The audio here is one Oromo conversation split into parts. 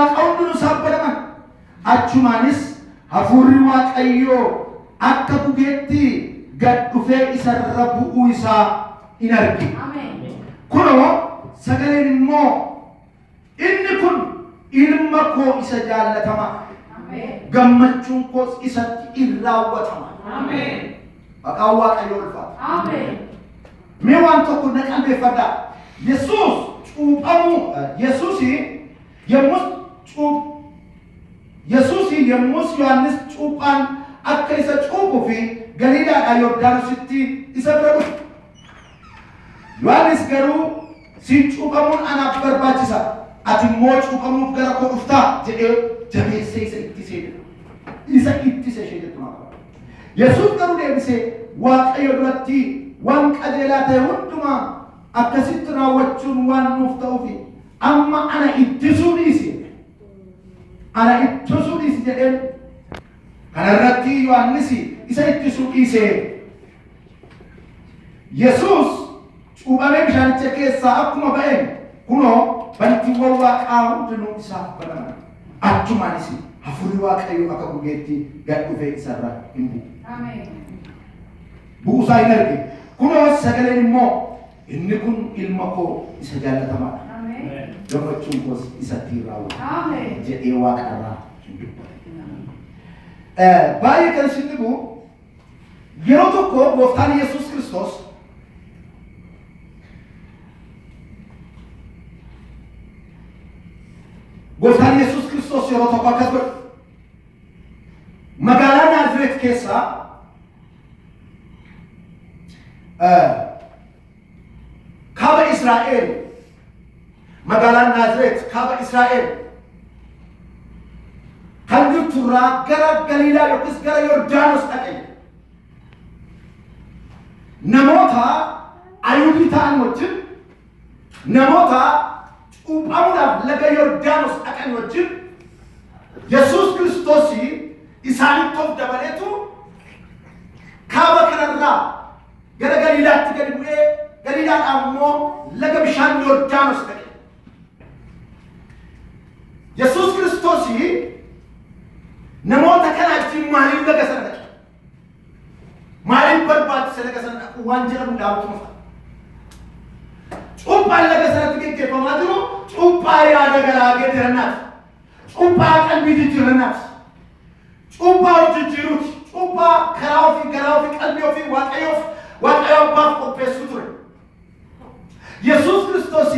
Waaqawwan sabbalaman achumaanis hafuurri Waaqayyoo akka bugeetti gad dhufee isarra bu'uu isaa in arge. Kunoo sagaleen immoo inni kun ilma koo isa jaallatamaa gammachuun koos isatti in raawwatama. Maqaan Waaqayyoo ulfaata. Mee waan tokko na qalbeeffadhaa. Yesuus cuuphamuu yommus Yohaannis cuuphaan akka isa cuuphuu fi Galiilaadhaa Yordaanositti isa bira dhufe. Yohaannis garuu si cuuphamuun anaaf barbaachisa, ati immoo cuuphamuuf gara koo dhuftaa jedhee jabeessee isa ittisee ishee jettu. Yesuus garuu deebisee Waaqayyo duratti waan qajeelaa ta'e hundumaa akkasitti raawwachuun waan nuuf ta'uufi amma ana ittisuu dhiisi jedheen. Kanarratti Yohaannis isa ittisuu dhiisee Yesuus cuuphamee bishaanicha keessaa akkuma ba'een kunoo bantiiwwan Waaqaa hundinuu isaaf banaman. Achumaanis hafuurri Waaqayyoo akka bugeetti gad dhufee isarra hin bu'u. Bu'uusaa hin arge. Kunoo sagaleen immoo inni kun ilma koo isa jaallatamaadha. Gammachuun koos isatti raawwata jedhee Waaqarraa hin dubbate. Baay'ee kan isin dhibu yeroo tokko Gooftaan Yesuus Kiristoos yeroo tokko akkas godhe. Magaalaa Naazreet keessaa kaaba Israa'el, magaalaan Naazreet kaaba Israa'el kan jirturraa gara Galiilaa yookiis gara Yordaanos dhaqe. Namoota Ayuudii ta'an wajjin, namoota cuuphamuudhaaf laga Yordaanos dhaqan wajjin Yesuus Kiristoos isaanitti of dabaleetu kaaba kanarraa gara Galiilaatti gadi bu'ee Galiilaadhaan immoo laga bishaan Yordaanos dhaqe. Yesuus Kiristoos namoota kana wajjin maaliif laga sana dhaqe? Maaliif barbaachise laga sana dhaqu waan jedhamu dhaabbatuma fa'a. Cuuphaan laga sanatti geggeeffamaa jiru cuuphaa yaada garaa geeddarannaati. Cuuphaa qalbii jijjiirannaati. Cuuphaa hojii jijjiiruuti. Cuuphaa karaa ofii, garaa ofii, qalbii ofii Waaqayyo Abbaaf qopheessuu ture. Yesuus Kiristoos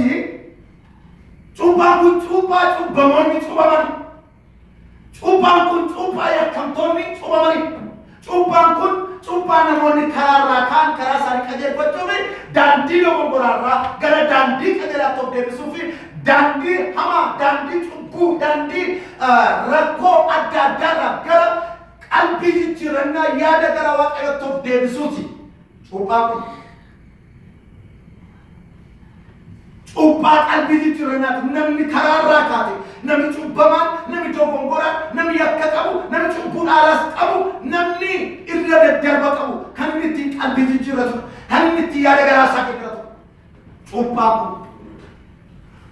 cuuphaan kun cuuphaa cubbamoonni cuubaman. Cuuphaan kun cuuphaa yakkamtoonni cuubamani. Cuuphaan kun cuuphaa namoonni karaarraa kaan karaa isaanii qajeelfachuu fi daandii dogongoraarraa gara daandii qajeelaatti of deebisuu fi daandii hamaa, daandii cubbuu, daandii rakkoo adda addaarraa gara qalbii jijjiirannaa yaada gara Waaqayyootti of deebisuuti. Cuuphaa kun cuuphaa qalbii jijjiirannaati. Namni karaarraa kaate, namni cubbamaan, namni dogongoraan, namni yakka qabu, namni cubbuu dhaaraas qabu, namni irra daddarba qabu, kan inni ittiin qalbii jijjiirratu, kan inni ittiin yaada garaa isaa geeddaratu. Cuuphaa kun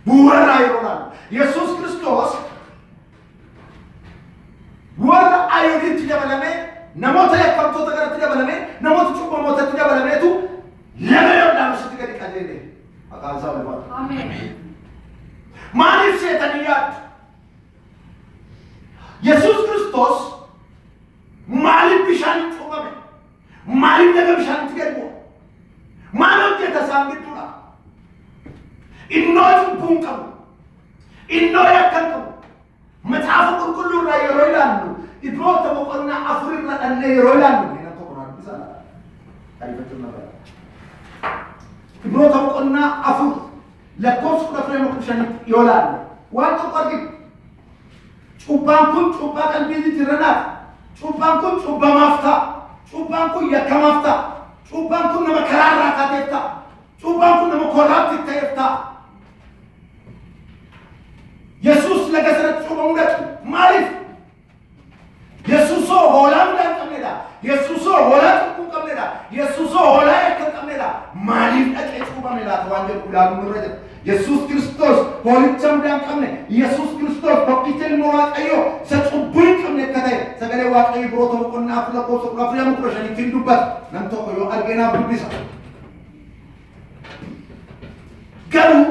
bu'uurarraa yeroo laalu Yesuus Kiristoos warra Ayuudiitti dabalamee, namoota yakkamtoota garatti dabalamee, namoota cubbamootatti dabalameetu laga Yordaanositti gadi qajeele. Maqaan isaa ulfaata. Maaliif seetanii yaaddu? Yesuus Kiristoos maaliif bishaaniin cuuphame? Maaliif laga bishaanitti gadi bu'a? Maal hojjeta isaan gidduudha? Innoo cubbuu hin qabu. Innoo yakka hin qabu. Macaafa qulqulluu irraa yeroo ilaallu Ibroota boqonnaa 4 irra dhannee yeroo ilaallu inni tokko naan bisaa ariifachuun nagaa. Ibroota boqonnaa 4 lakkoofsa 15 yoo ilaallu waan tokko arginu. Cuuphaan kun cuuphaa qalbii jijjiirrannaati. Cuuphaan kun cubbamaaf ta'a. Cuuphaan kun yakkamaaf ta'a. Cuuphaan kun nama karaarraa kaateef ta'a. Cuuphaan kun nama korraatti ta'eef ta'a. Yesuus laga sanatti cuuphamuu dhaqe. Maaliif? Yesuusoo hoolaa mudaa hin qabnedha. Yesuusoo hoolaa cubbuu hin qabnedha. Yesuusoo hoolaa yakka hin qabnedha. Maaliif dhaqee cuuphame laata waan jedhu ilaaluun irra jira. Yesuus Kiristoos hoolicha mudaa hin qabne. Yesuus Kiristoos waaqayyo biroo tokkonna afla qoso afla mukrashani tindubat nam tokko yoo argeenaaf dubbisa garuu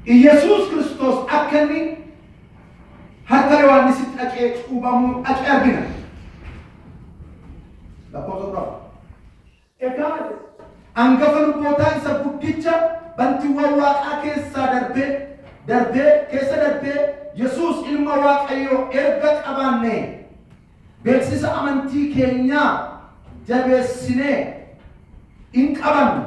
Yesuus Kristos akkanni harka Yohaannisitti dhaqee cuuphamuu dhaqee argina. Lakkoofsa dura. Egaa hangafa lubootaa isa guddicha bantiiwwan waaqaa keessaa darbee Yesuus ilma Waaqayyoo erga qabaannee beeksisa amantii keenyaa jabeessinee hin qabannu.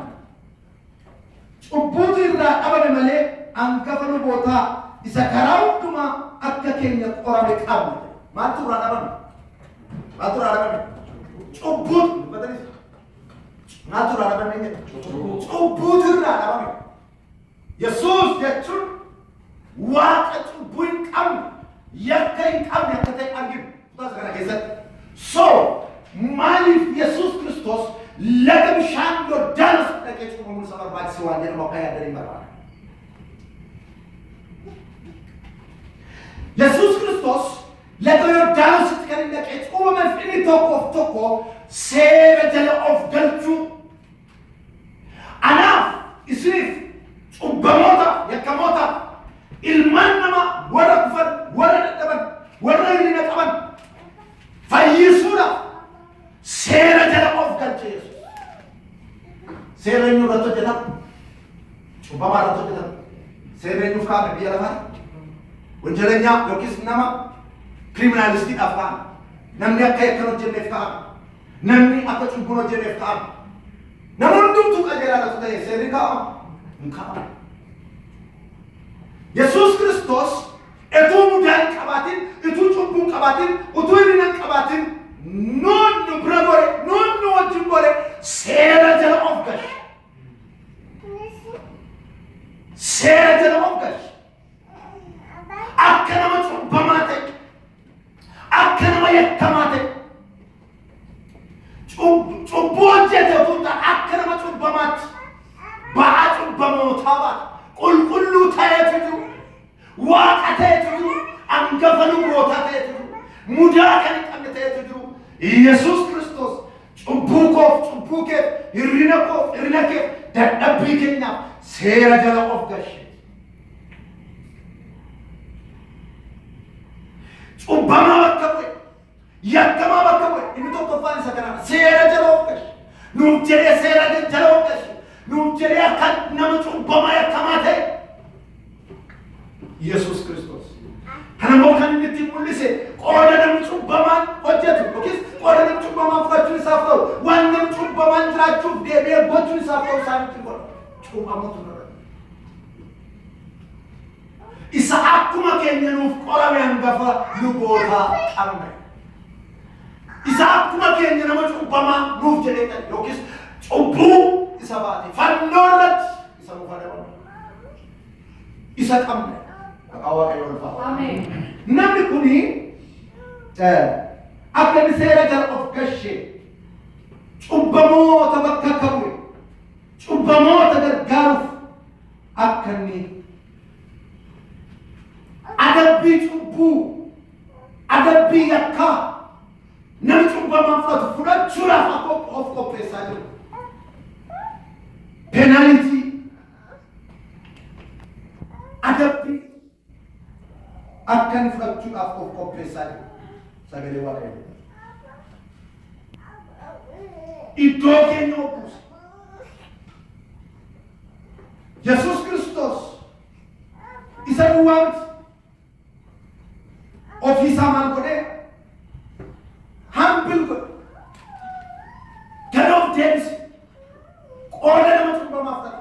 Cubbuutu irraa dhabame malee hangafa lubootaa isa karaa hundumaa akka keenya qorame qabna. Maaltu irraa dhabame? Cubbuutu maaltu irraa dhabame? Cubbuutu irraa dhabame. Yesuus jechuun waaqa cubbuu hin qabne yakka hin qabne akka ta'e arginu kutaa kana keessatti. So maaliif Yesuus Kristos laga bishaan Yordaanos dhaqee cuuphamuun isa barbaachise waan jedhamu akka yaadanii barbaada. Yesuus Kristos laga Yordaanositti kan inni dhaqee cuuphameef inni tokko seera jala of galchuu anaaf isiniif cubbamoota yakkamoota ilmaan nama warra kufan warra dadhaban warra hirrina qaban fayyisuudhaaf seera jala of galche Yesuus. Seera inni irratti hojjetama cubbamaa irratti hojjetama seera inni uf kaa'ame biyya lafaatti wanjaleenyaa yookiis nama kriminaalistiidhaaf kaa'ame namni akka yakkan hojjenneef kaa'ame namni akka cubbuun hojjenneef kaa'ame nama hundumtuu qajeelaadhatu ta'e seerri kaa'ama hin kaa'amu. Yesuus Kristos etuu mudaa hin qabaatin etuu cubbuu hin qabaatin utuu hirrina hin qabaatin nuun nu bira gore nuun nu wajjin gore seera jala of galche. Seera jala of galche. Akka nama cubbamaa ta'e akka nama yakkamaa ta'e cubbuu hojjete utuu ta'e akka nama cubbamaatti ba'aa cubbamootaa baata qulqulluu ta'eetu jiru waaqa ta'eetu jiru hangafa lubootaa ta'eetu jiru mudaa kan hin qabne ta'eetu jiru Yesuus Kristos cubbuu keef hirrina keef dadhabbii keenyaaf seera jala of galche. Cubbamaa bakka bu'e yakkamaa bakka bu'e inni tokkoffaan isa kanaa seera jala of galche. Nuuf jedhee seera jala of galche. Nuuf jedhee akka nama cubbamaa yakkamaa ta'e Yesuus Kristos. Kana immoo kan inni ittiin mul'ise qooda namni cubbamaan hojjetu yookiis qooda namni cubbamaan fudhachuun isaaf ta'u waan namni cubbamaan jiraachuuf deebi'ee gochuun isaaf ta'u isaanitti godha. Cubbamuutu nurra. Isa akkuma keenya nuuf qorame hangafa lubootaa qabna. Isa akkuma keenya nama cubbamaa nuuf jedhee ta'e yookiis cubbuu isa baate fannoo irratti isa nuuf adabamu. Isa qabna. Maqaa Waaqayyoo ulfaatu. Ameen. Namni kuni akka inni seera jala of galche cubbamoota bakka akka bu'e cubbamoota gargaaruuf akka inni adabbii cubbuu adabbii yakkaa namni cubbamaan fudhatu fudhachuudhaaf akka of qopheessaa jiru. Penaltii adabbii akka inni fudhachuudhaaf of qopheessaa jiru. Sagalee Waaqayyoo. Iddoo keenya obbuuse. Yesuus Kristos isa duwwaa miti. Ofii isaa maal godhee hambil godhe gad of deebise qooda nama cubbamaaf ta'e.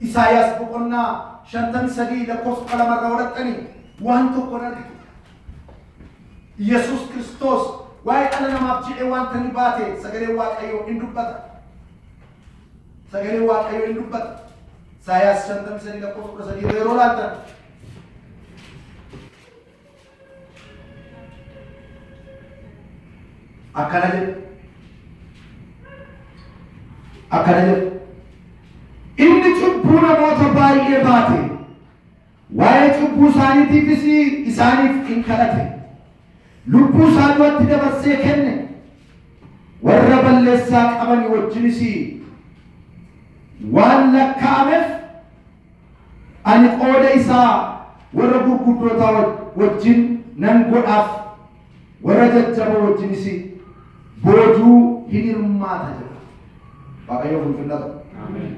Isaayyaas boqonnaa 53 lakkoofsa 2 irraa fudhattanii waan tokko argitu. Yesuus Kristos waa'ee dhala namaaf jedhee wanta inni baate sagalee Waaqayyoo hin dubbata. Sagalee Waaqayyoo hin dubbata. Isaayyaas 53 lakkoofsa 13 yeroo laatan akkana jedhu inni cubbuu namoota baay'ee baate waa'ee lubbuu isaaniitiifis isaaniif hin kadhate. Lubbuu isaaniitti dabarsee kenne. Warra balleessaa qabanii wajjinis waan lakkaa'ameef ani qooda isaa warra gurguddootaa wajjin nan godhaaf. Warra jajjaba wajjinis boojuu hin hirmaata jedha. Waaqayyo ulfinna ta'u.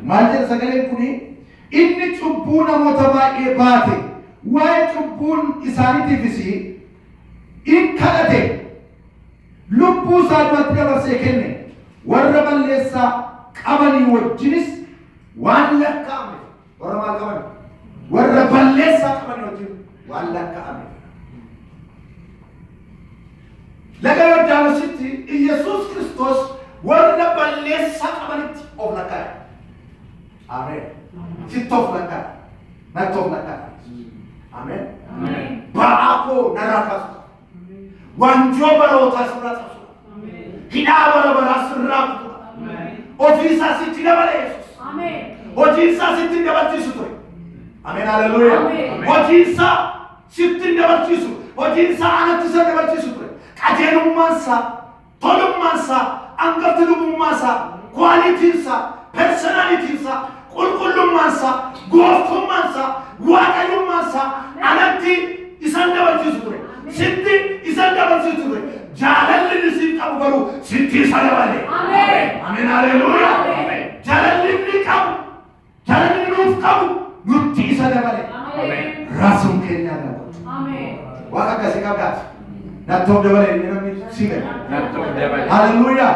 Maal jedha sagaleen kuni? Inni cubbuu namoota baay'ee baate waa'ee cubbuun isaaniitiifis in kadhate. Lubbuu isaaniitti dabarsee kenne. Warra balleessaa qabanii wajjinis waan lakkaa'ame. Warra maal qaban? Warra balleessaa qabanii wajjin waan lakkaa'ame. Laga Yordaanositti Iyesuus Kiristoos warra balleessaa qabanitti of lakkaa'e. Amen. Sitti of lakkaa'e. Natti of lakkaa'e. Amen. Ba'aa koo narraa kaasu. Wanjoo barootaa sirraa cabsuudha. Hidhaa bara baraa sirraa kutuudha. Ofii isaa sitti dabale Yesuus. Hojii isaa sitti dabalchiisu ture. Amen. Haleluuyaa. Hojii isaa sitti dabalchiisu. Hojii isaa anatti isa dabalchiisu ture. Qajeelummaansaa, tolummaansaa, hangafti lubummaansaa, kwaalitiinsaa, personaalitiinsaa, qulqullummaansaa, gooftummaansaa, waaqayyummaansaa anatti isan dabalchiisu ture. Sitti isan dabalchiisu ture. Jaalalli isiin qabu garuu sitti isa dabale. Amen. Haleluuyaa. Jaalalli inni qabu, jaalalli nuuf qabu nutti isa dabale. Raasuun keenyaa dabalu. Waaqa akkasii qabdaati. Nattof dabale inni namni siga. Haleluuyaa.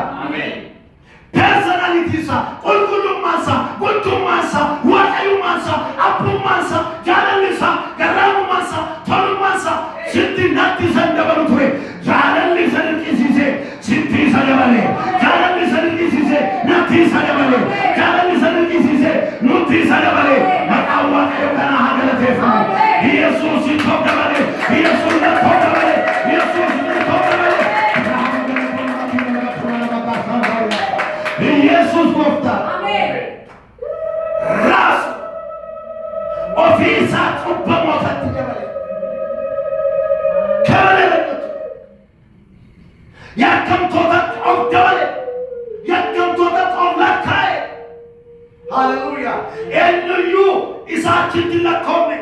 Personalitiinsaa, qulqullummaansaa, guntummaansaa, waaqayyummaansaa, abbummaansaa, jaalallisaa, garraamummaansaa, tolummaansaa sitti natti isan dabalu ture. Jaalalli isa dirqisiisee sitti isa dabale. Jaalalli isa dirqisiisee natti isa dabale. Jaalalli isa dirqisiisee nutti isa dabale. Maqaan waaqayyo kanaa haa galateeffamu. Yesuus ittoo dabale. Yesuus ittoo dabale. Yesuus ittoo dabale. Yesus gooftaa. Raas ofii isaa cubbamootatti dabale. Kabalee yakkamtootatti of dabale. Yakkamtootatti of lakkaa'e. Haleluuyaa. Eenyuyyuu isaachitti lakkoofne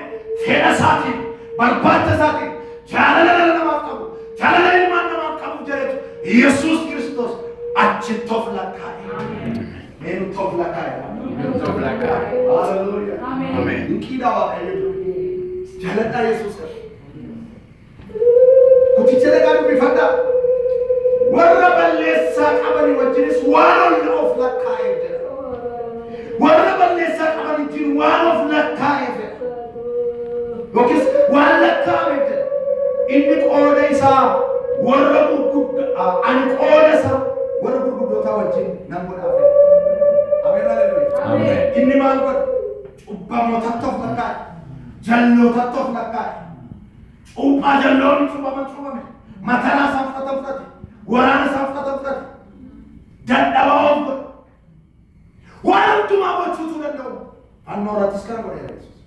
fedha isaatiin, barbaada isaatiin, jaalala namaaf qabu, jaalala ilmaan namaaf qabu jedhetu Yesuus Kiristoos achitti of lakkaa'e. Menu top lakkaa'e. Haleluuyaa. Ameen. Dinqiidhaa waaqayyo. Jaaladhaa Yesuus kana. Kuticha dhagaa dubbifadhaa. Warra balleessaa qabanii wajjinis waan ol of lakkaa'e jedha. Warra balleessaa qabanii wajjin waan of lakkaa'e jedha. Yookiis waan lakkaa'e jedha. Inni qooda isaa warra gurguddaa ani qooda isaa warra gurguddootaa wajjin nan godhaa fedha. Amen. Inni maal godha? Cubbamootatti of lakkaa'e. Jallootatti of lakkaa'e. Cuuphaa jalloonni cuubame. Mataa isaa fudhate. Waraana isaa fudhate. Dadhabaa of godha. Waan hundumaa gochuutu danda'u. Fannoo irrattis kana godheera Yesuus.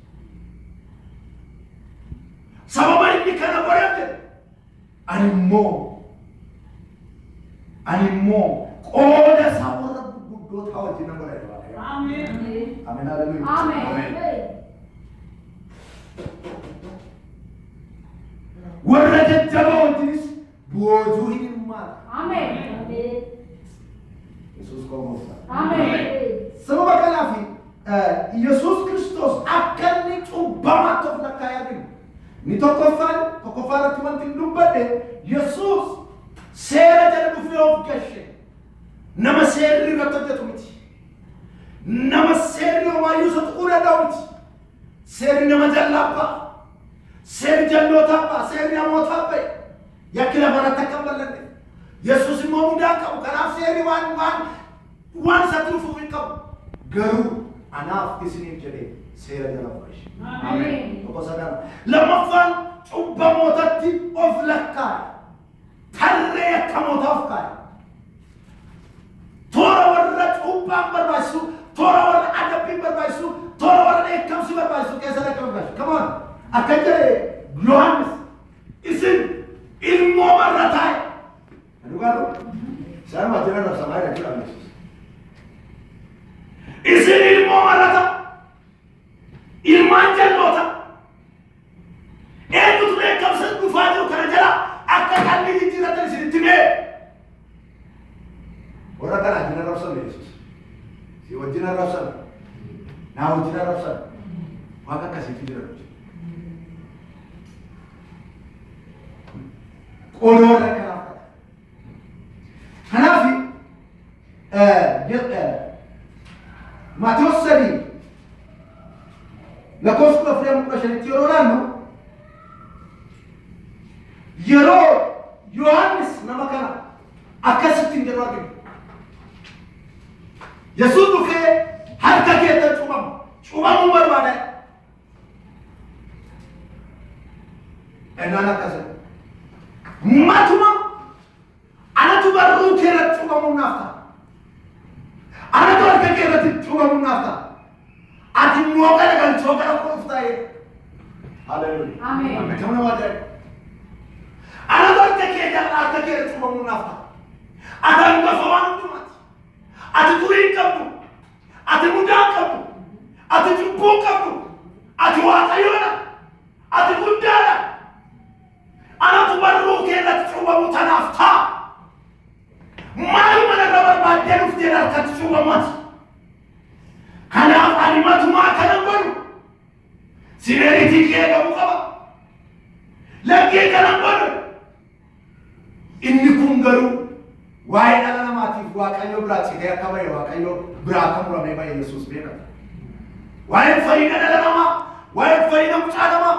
Sababa inni kana godheef jedhe. Ani immoo qooda isaa warra gurguddootaa wajjin nan godha. Amen. Amen. Hallelujah. Amen. Warra jajjaba wajjinis boojuu hin hirmaata. Amen. Yesuus qomoota. Amen. Sababa kanaaf Yesuus Kiristoos akka inni cubbamaatti of lakkaa'ee arginu. Ni tokkoffaarratti wanti hin dubbadhe Yesuus seera jala dhufee of gashe. Nama seerri irratti hojjetu miti. Nama seerri homaayyuu isa tuquu danda'u miti. Seerri nama jallaabbaa. Seerri jallootabbaa. Seerri namootaa bahe. Yakki lafarratti akka hin ballanne. Yesuus immoo hundaa qabu. Kanaaf seerri waan isa tuufuuf hin qabu. Garuu anaaf isiniif jedhee seera jala fudhate. Ameen. Tokko sadan. Lammaffaan cubbamootatti of lakkaa'e. Tarree yakkamootaa of kaa'e. Toora warra cubbaan barbaachisu, toora warra adabbiin barbaachisu, toora warra dheekkamsi barbaachisu keessa lakka barbaachisu. Come on. Akajare Yohanes isin ilmo marratai. Aduh saya macam mana sama ada juga Yesus. Isin ilmo marrata ilman jannota. Itu tuh rekam sen gufadu karena jalan akan kami dijilat dari sini tiga. Orang kan ajinan Rasul Yesus. Si wajinan Rasul. Nah wajinan Rasul. Maka kasih tiga. Orang kenapa? Hanafi, Matius sadi, lakos ko frame ko siya tirolan no. Yero Yohanes namakana akasitin jero agi. Yesus duke harka kita cuma berbada. Enana kasih. Matuma ana tu baru kira cuma munafta ana tu harga kira cuma munafta ati muoga dengan coba aku uftai haleluya amin jangan wajar ana tu harga kira cuma munafta ada enggak fawan tu mati ati turin kamu ati muda kamu ati jumbo kamu ati watayona ati mudara ana tu baru kira cuma mutanafta malu mana rabar badan uftirar kat cuma mati kana alimatu ma kana baru sineri tiga kamu kaba lagi kana baru inni kungaru wai ala mati wa kayo brati kaya kaba ya kayo brata mura mai bai Yesus beka wai farina ala nama wai farina mutadama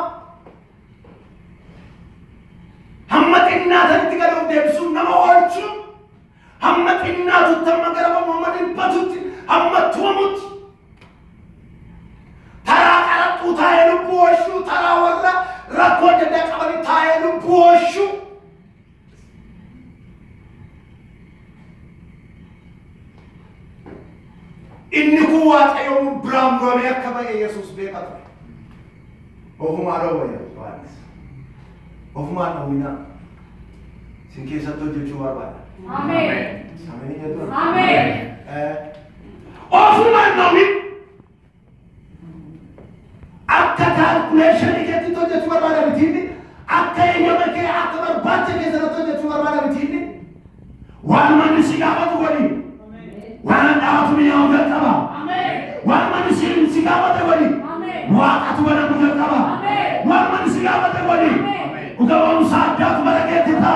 hammat inna tantiga do debsu nama walchu hammat inna tutamma garaba muhammadin patut hammat tuamut tara karatu taelu poshu tara wala rakot de kabali taelu poshu inni kuwat ayom bram rome yakaba Yesus bekat ohuma rawa ya Yohanes ohuma nawina singke satu jujuar bana amen amen itu amen ohuma nawin akka calculation ke to jujuar bana bitini akka yama ke akbar bache ke satu jujuar bana bitini wan man sigaba to wali wan daatu mi yawga taba amen wan man sigaba to wali amen wa atwana to taba amen wan man sigaba to wali ugawa usajat baraketita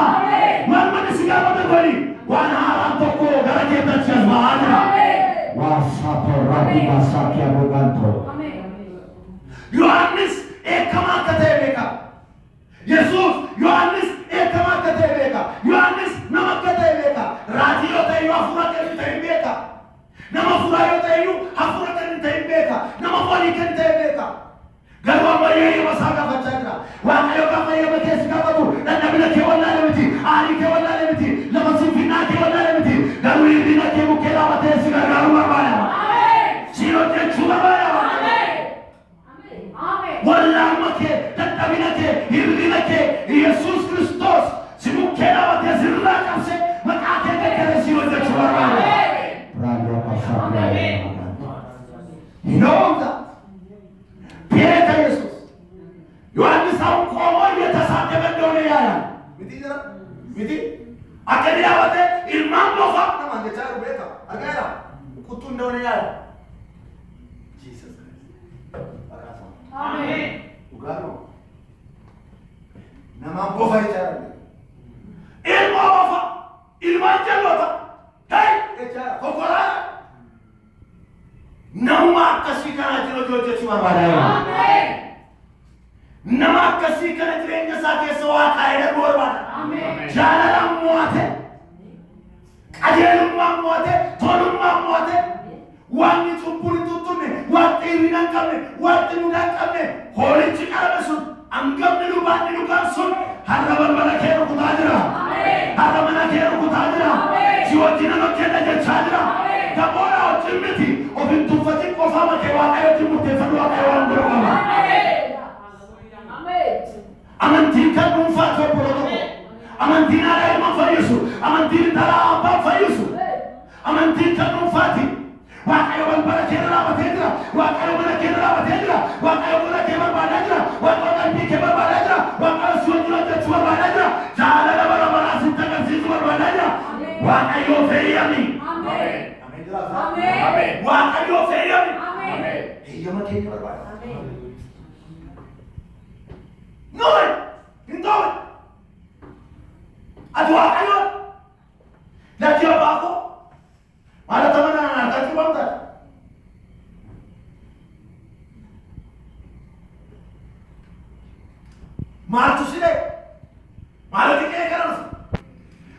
wan man sigaba to wali wan haram toko baraketa chazwana wa sato rabbi basakya boganto amen Yohanes ekama katebeka Jesus Yohanes ekama katebeka Yohanes namakatebeka radio tayo afura katebeka namafura yotayo afura katebeka namafali katebeka garwa maye wasaga bachakra wa kayo kama yema kesi kama tu na nabila ke wala lemiti ali ke wala lemiti lama sifina ke wala lemiti garwi dina ke mukela watesi garu mabaya amen siro te chubaya amen amen wala make tatabina ke hirina ke Jesus Kristus si mukela watesi rakase makake ke kere siro te chubaya amen radio pasabla inonda Pieta Yesus. Yohanes au komo yetasadebe ndone yaya. Miti jara? Miti? Akeli awate ilman bofa na manje charu beka. Agera kutu ndone yaya. Jesus Christ. Akasa. Amen. Ugano. Nama bofa charu. Ilmo bofa. Ilman jalota. Hey, echara. Kokora. Nama kasih kana jojo cuma badai. Amen. Nama kasih kana jirenya sake soa kaida borban. Amen. Jalaram muate. Ajelum muate, tolum muate. Wangi tumpuri tutune, wati rinan kame, wati mudan kame. Holi cikara besun, anggap nilu kansun. Haraban mana keru kutajira. Amen. Haraban mana keru kutajira. Amen. Jiwa jinano kena jachadira. Amen. Kabora ojimiti. Obin tufati kofama ke wakayo timuke fadwa ke wangoro kama. amantiin kan dhuunfaa tokko tokko, amantiin haadha ilma fayyisu, amantiin dhalaa abbaa fayyisu, amantiin kan dhuunfaati. Waaqayyo balbala kee dhaabatee jira, waaqayyo mana kee dhaabatee jira, waaqayyo mana kee barbaadaa jira, waaqayyo qalbii kee barbaadaa jira, waaqayyo si wajjin hojjechuu barbaadaa jira, jaalala bara baraa sitti agarsiisuu barbaadaa jira. Waaqayyo fayyami. Waaqayyo fayyami. Eeyyama keenya barbaada. Noon hin ta'u. Ati waaqayyo lati abbaa koo maala tamanaa harkaa cubamta. Maaltu sile maala xiqqee kanas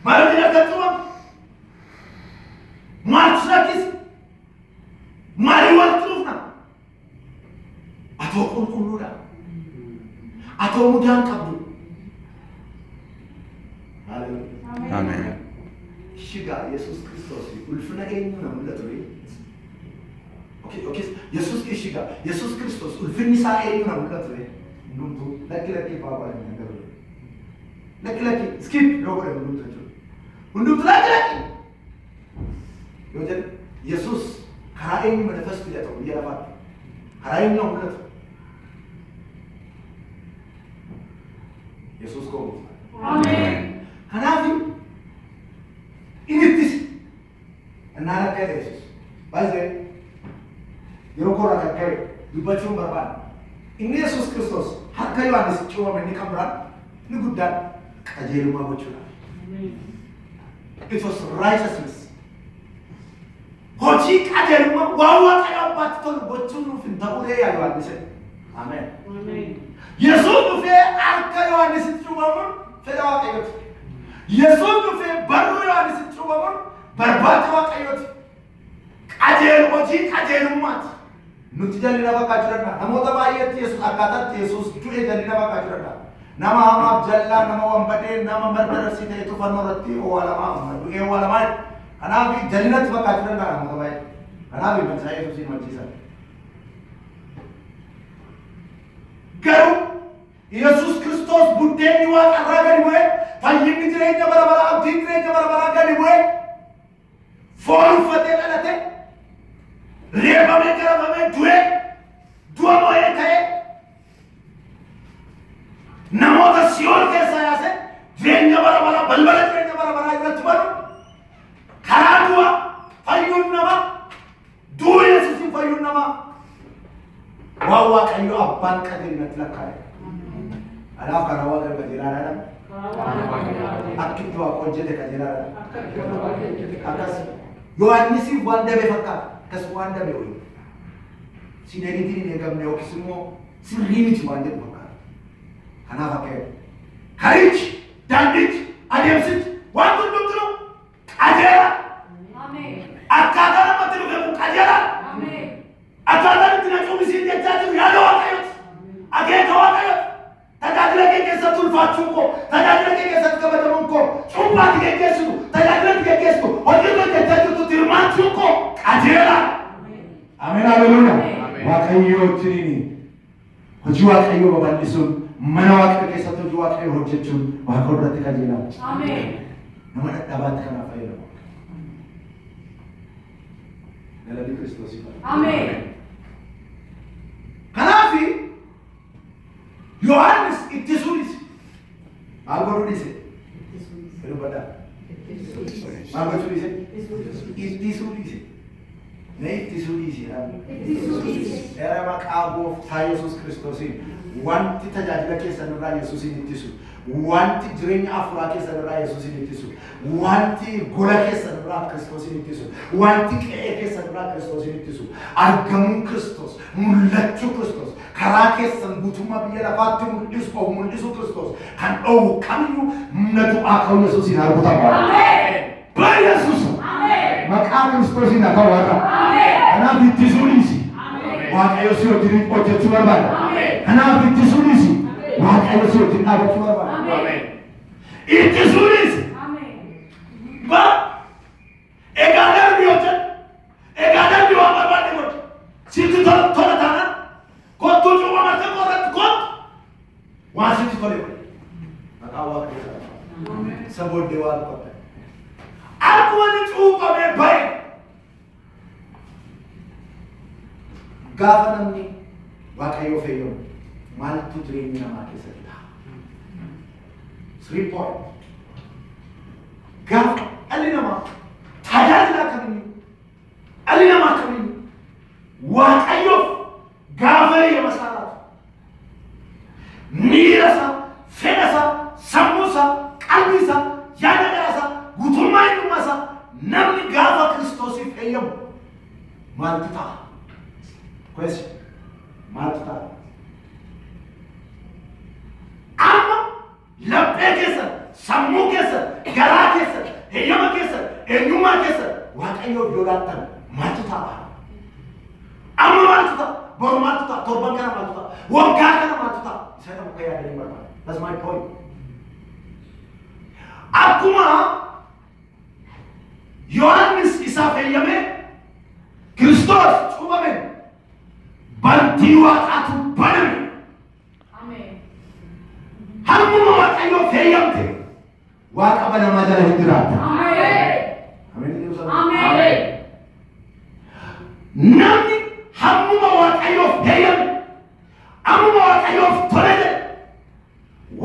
maala xiqqee cubam maaltu sakkis maali wal tuufna atoo qulqulluudha atoo mudaan qabdu. Amen. Shiga Yesus Kristos ulfina eenyu na mul'atu ree. Okay, Yesus shiga Yesus Kristos ulfinni isaa eenyu na mul'atu ree. Hundumtu lakki baabaa hin galu. Lakki skip yoo godhe hundumtu jechuudha. Hundumtu lakki. Yoo jedhe Yesus karaa eenyu manifestu jedha biyya lafaatti. Karaa eenyu na mul'atu. Yesus koo. Amen. Kanaafuu inittis innaan akka Yesus baay'ee yeroo koraa kan ka'e dubbachuun barbaada. Inni Yesus Kristos harka Yohaannis cuubame inni kan biraan inni guddaan qajeelummaa gochuudha. It was righteousness. Hojii qajeelummaa waan waaqayyo abbaatti tolu gochuun nuuf hin ta'uudhee yaa Yohaannis. Amen. Yesuus dhufee harka Yohaannisitti cuubamuun fedha waaqayyooti. Yesuus dhufee barruu Yohaannisitti cuubamuun barbaada waaqayyooti. Hojii qajeelummaati. Nuti jalli fakkaachuu danda'a. Namoota baay'eetti Yesuus akkaataatti Yesuus du'e jalli fakkaachuu danda'a. Nama hamaaf jallaa, nama wambadee, nama mardarasii ta'e tufannoo irratti oowwalamaa, du'ee oowwalamaa. Kanaaf jallinatti fakkaachuu danda'a namoota baay'ee. Kanaaf ibsaa Yesuusiin machiisan. Garuu Yesuus Kristos buddeenni waaqarraa gadi bu'ee fayyinni jireenya bara baraa abdiin jireenya bara baraa gadi bu'ee foon uffatee dhalate reebamee garafamee du'ee du'a moo'ee ka'ee namoota Siyoon keessaa yaase jireenya bara baraa balbala jireenya bara baraa irratti banu karaa du'a fayyuun namaa du'a Yesuusiin fayyuun namaa waan waaqayyo abbaan qajeelatti lakkaa'e. Anaaf kana waaqa qajeelaadhaan akkitti waaqa hojjete qajeelaadhaan akkas Yohaannisiif waan dabe fakkaata akkas waan dabe wayii sineeritiin hin eegamne yookiis immoo sirrii miti waan jedhu fakkaata. Kanaaf akka karichi daandichi adeemsichi waan hundumtuu qajeela akkaataa namatti dhufe kun qajeela akkaataa itti na cuubisiin jechaa jiru yaada waaqayyooti akeeka waaqayyooti. Tajaajila kee keessatti ulfaachuun koo, tajaajila kee keessatti kabajamuun koo, cuuphaatti geggeessitu, tajaajilatti geggeessitu, hojii hojjechaa jirtutti hirmaachuun koo qajeela. Ameen haleluuya. Waaqayyo wajjin hojii waaqayyoo babal'isuun mana waaqayyoo keessatti hojii waaqayyoo hojjechuun waaqa irratti qajeela. Ameen. Nama dadhabaatti kanaaf fayyadamu. Galanni Kiristoosiif. Ameen. Kanaafi Yohaannis ittisuu dhiise. Maal godhuu dhiise? Maal gochuu dhiise? Ittisuu dhiise. Ne ittisuu dhiise. Era maqaa gooftaa Yesuus Kiristoosiin wanti tajaajila keessan irraa Yesuusin ittisu, wanti jireenya afuuraa keessan irraa Yesuusin ittisu, wanti gola keessan irraa Kiristoosin ittisu, wanti qe'ee keessan irraa Kiristoosin ittisu, argamuun Kiristoos, mul'achuu Kiristoos, karaa keessan guutummaa biyya lafaatti mul'isu Kiristoos kan dhoowwu kamiyyuu humna du'aa ka'u Yesuusin arguutamu. Bara Yesuus maqaa Kiristoosiin akka warra kanaaf ittisuu dhiisi. Waaqayyo si wajjin hojjechuu barbaada. Kanaaf ittisuu dhiisi. Waaqayyo si wajjin dhaabachuu barbaada. Ittisuu dhiisi. Egaa darbii hojjetu. Egaa darbii waan barbaade godhu. Sitti tola taanaan kottuu cuuba martee qorratti kottu. Waan sitti tole godhu. sabode waan qotte akkuma cuuqame baye gaafa namni waaqayyo feeyo maaltu jireenya namaa keessatti ta'a 3 point gaafa dhalli namaa tajaajila kamiyyuu dhalli namaa kamiyyuu waaqayyoof gaafa eeyyama isaa laatu miira isaa fedha isaa sammuu isaa qalbii isaa yaada garaa isaa guutummaa eenyummaa isaa namni gaafa Kiristoosiif eeyyamu maaltu ta'a? Question. Maaltu ta'a? Amma laphee keessan, sammuu keessan, garaa keessan, eeyyama keessan, eenyummaa keessan waaqayyoof yoo laattan maaltu ta'a? Amma maaltu ta'a? Boru maaltu ta'a? Torban kana maaltu ta'a? Waggaa kana maaltu ta'a? Isa nama akka yaadanii barbaada. That's my point. Akkuma Yohaannis isaaf eeyyame Kiristoos cuuphame bantii waaqaatu baname. Ameen. Hammuma waaqayyoof eeyyamte waaqa banamaa jala hin jiraata. Ameen. Ameen. Namni hammuma waaqayyoof eeyyame hammuma waaqayyoof tole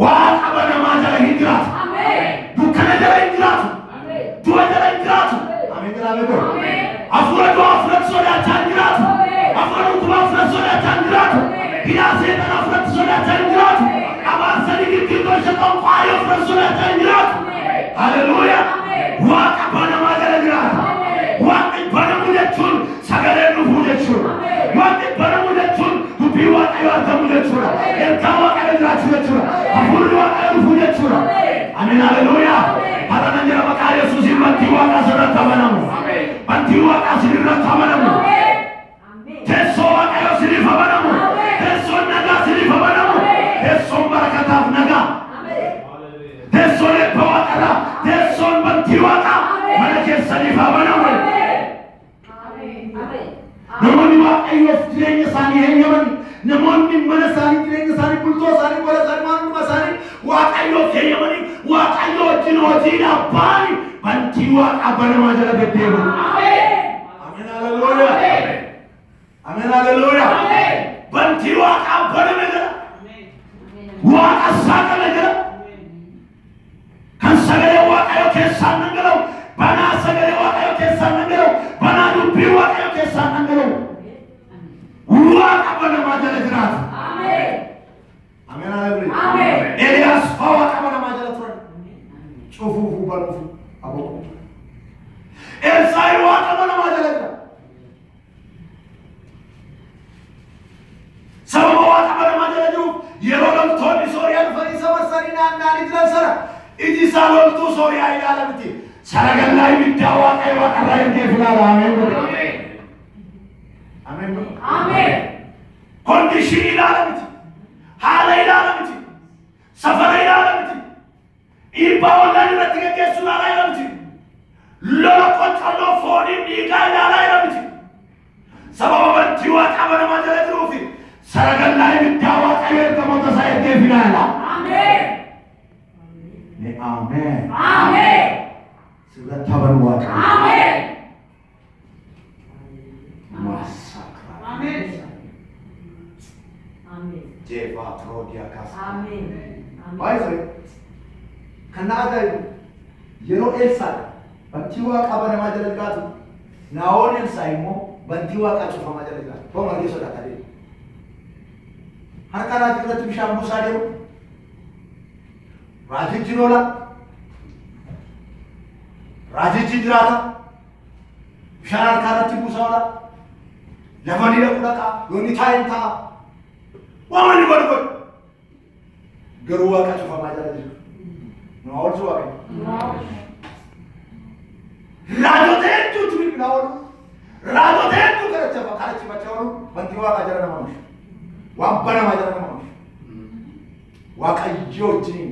waaqa banamaa jala hin jiraata. Ameen. Dukkana jala hin jiraatu. Ameen. Du'a jala hin jiraatu. Ameen. Ameen. Afura du'a afura sodaachaa hin jiraatu. Afura dhukkuba afura sodaachaa hin jiraatu. Hidhaa seexana afura sodaachaa hin jiraatu. Abaarsanii girgirdoo shaqan qaayoo afura sodaachaa hin jiraatu. Haleluuyaa. Waaqa banamaa jala jiraata. Waaqni banamu jechuun sagalee dhufuu jechuudha. Waaqni banamu jechuun dubbii waaqayyoo argamu jechuudha. Ergaa waaqayyoo jiraachuu jechuudha. Hafuurri waaqayyoo dhufuu jechuudha. Ameen. Haleluuyaa. Har'a jira maqaa Yesuusiin bantii waaqaa sirratti amanamu. Bantii waaqaa sirratti amanamu. Teessoo waaqayyoo sirriif amanamu. Teessoon nagaa sirriif amanamu. Teessoon barakataaf nagaa. Teessoon eebba waaqarraa. Teessoon bantii waaqaa mana keessaniif amanamu. Namoonni waaqayyoof jireenya isaanii eeyyaman namoonni mana isaanii jireenya isaanii bultoo isaanii gola isaanii maalummaa isaanii waaqayyoof eeyyamanii waaqayyoo wajjin hojiidhaaf ba'anii bantii waaqaa banamaa jala deddeebi'u. Ameen. Haleluuyaa. Ameen. Haleluuyaa. Bantii waaqaa baname jala waaqa saaqame jala kan sagalee waaqayyoo keessaan dhangala'u banaa sagalee waaqayyoo keessaan dhangala'u banaa dubbii waaqayyoo keessaan dhangala'u waaqa banamaa jala jiraatu. Ameen. Ameen. Haleluuyaa. Eliyaas faa waaqa banamaa jala turan cufuufuu banuufu aboo Elsaa'i waaqa banamaa jala jira. Sababa waaqa banamaa jala jiruuf yeroo loltoonni Sooriyaa dhufanii isa marsanii naanna'anii jiran sana iji isaa loltuu Sooriyaa ilaala miti. Saragallaa ibiddaa waaqayyo waaqarraa ergee filaala. Ameen. Ameen. Ameen. Kondishinii ilaala miti. Haala ilaala miti. Safara ilaala miti. Dhiibbaa ollaan irratti gaggeessuu ilaala miti. Lola qoccalloo fooniin dhiigaa ilaala miti. Sababa bantii waaqaa banamaa jala jiruufi saragallaa ibiddaa waaqayyo ergamoota isaa ergee filaala. Ameen. Ameen. Ameen. Sirratti haban waaqa. Ameen. Masakra. Ameen. Ameen. Jeefaa Tiroodiyaa kaasa. Ameen. Baay'ee kan na ajaa'ibu yeroo Elsaa'i bantii waaqaa banamaa jala jiraatu Naa'oon Elsaa'i immoo bantii waaqaa cufamaa jala jiraatu. Koo margee sodaata deemu. Harka raajii irratti bishaan buusaa deemu. Raajichi loola. Raajichi jiraata. Bishaan harka irratti buusaa oola. Lafa ni dhaqu dhaqa. Yoonni taa'een ta'a. Waamanni godhu godhu. Garuu waaqa cufamaa jala jiru. Naa'oon su waaqa. Raajota hedduutu bilbilaa oolu. Raajota hedduu kadhachifachaa oolu. Bantii waaqaa jala nama oolu. Waan banamaa jala nama oolu. Waaqayyoo wajjin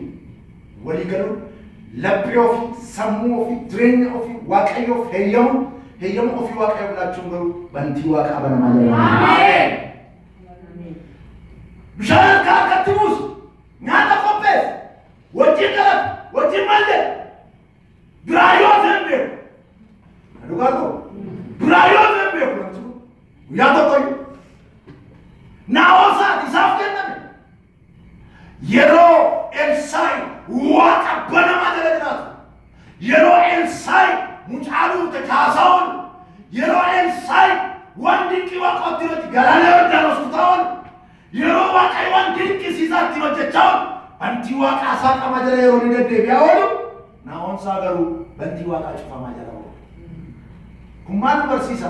walii galuun laphee ofii, sammuu ofii, jireenya ofii waaqayyoof heeyyamu ofii waaqayyoof laachuun garuu bantii waaqaa banamaa jala nama oolu. Bishaan harkaa akkatti buusu, nyaata qopheessu, wajjin qalatu, wajjin malle, Naosa isaaf kenname. Yeroo Elsaayi waaqa banamaa jala jiraatu. Yeroo Elsaayi mucaaluu kaasaa'oon. Yeroo Elsaayi waan dinqii waaqootti hojii galaanee hojjaan hospitaa'oon. Yeroo waaqayyo waan dinqisiisaatti hojjechaa'oon. Bantii waaqaa isaa qama jala yeroo ni deddeebi'aa oolu. Naa'onsaa garuu bantii waaqaa cufamaa jala oolu. Kun maal barsiisa?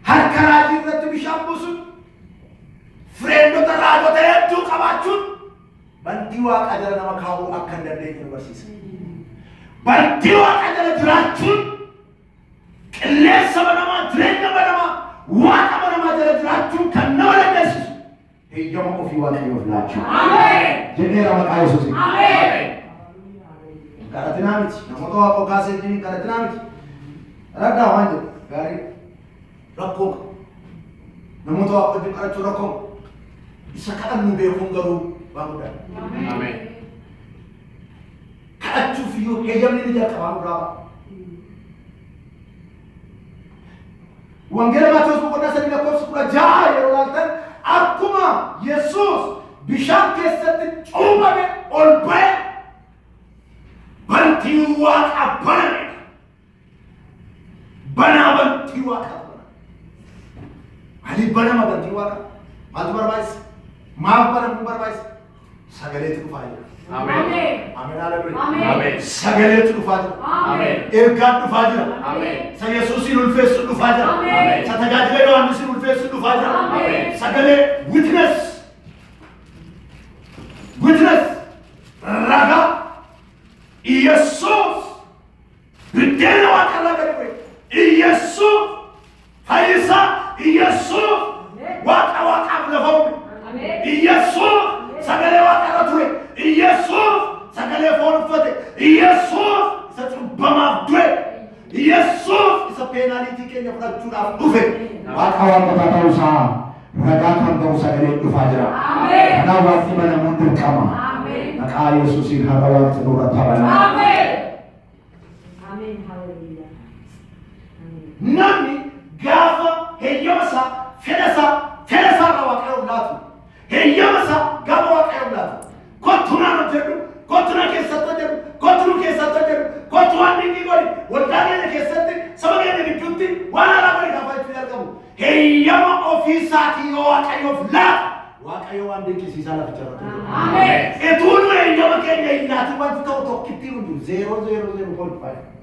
Harka raajii irratti bishaan buusuun fireendota raajota hedduu qabaachuun bantii waaqaa jala nama kaa'uu akka hin dandeenye nu barsiisa. Bantii waaqaa jala jiraachuun qilleensa banamaa, jireenya banamaa, waaqa banamaa jala jiraachuun kan nama dandeessisu. Heeyyama ofii waaqayyoof laachuu. Jedheera maqaa Yesuusiin. Kadhatinaa miti. Namoota waaqa kaasee jiru kadhatinaa miti. Raddaa waan jedhu gaarii rakkoo namoota waaqa wajjin kadhachuu rakkoo isa kadhannu beekuun garuu waan guddaa. Kadhachuuf iyyuu heeyyamni ni jalqabaa nurraa. Wangeela Maatewos boqonnaa 3:16 yeroo laaltan akkuma Yesuus bishaan keessatti cuuphame ol ba'e bantii waaqa baname. Banaa bantii waaqa baname. Maaliif banama bantii waaqa? Maaltu barbaachisa? Maaf banamuu barbaachisa? Sagaleetu dhufaa jira. Ameen. Ameen haleluuyaa. Ameen. Sagaleetu dhufaa jira. Ameen. Ergaan dhufaa jira. Ameen. Sa Yesuusin ulfeessu dhufaa jira. Ameen. Sa tajaajila Yohaannisin ulfeessu dhufaa jira. Ameen. Sagalee witness. Witness. Raga. Yesuus. Biddeena waaqarraa gadi bu'e. Yesuus. Fayyisa. Yesuus. Waaqa waaqaaf lafa uume. Yesuus. Sagalee waaqarra ture. Yesuus. Sagalee foon uffate. Yesuus. Isa cubbamaaf du'e. Yesuus. Isa peenaaliitii keenya fudhachuudhaaf dhufe. Waaqa waaqotaa ta'uusaa ragaa kan ta'u sagalee dhufaa jira. Kanaaf waaqni banamuun dirqama. Maqaa Yesuusiin haqa waaqni nurra taphana. Namni gaafa heeyyamasaa fedhasaa irraa waaqayyoof laatu. Heeyyamasaa gaafa waaqayyoof laatu. Kottu naan hojjedhu, kottu na keessatti hojjedhu, kottu nu keessatti hojjedhu, kottu waan dinqii godhi, waldaa keenya keessatti, saba keenya gidduutti waan haaraa godhi gaafa jechuu jalqabu. Heeyyama ofiisaatii yoo waaqayyoof laatu, waaqayyo waan dinqisiisaa laficha irratti hojjetu. Etuu nu heeyyama keenya hin laatiin wanti ta'u tokkittiin hundu 0.005.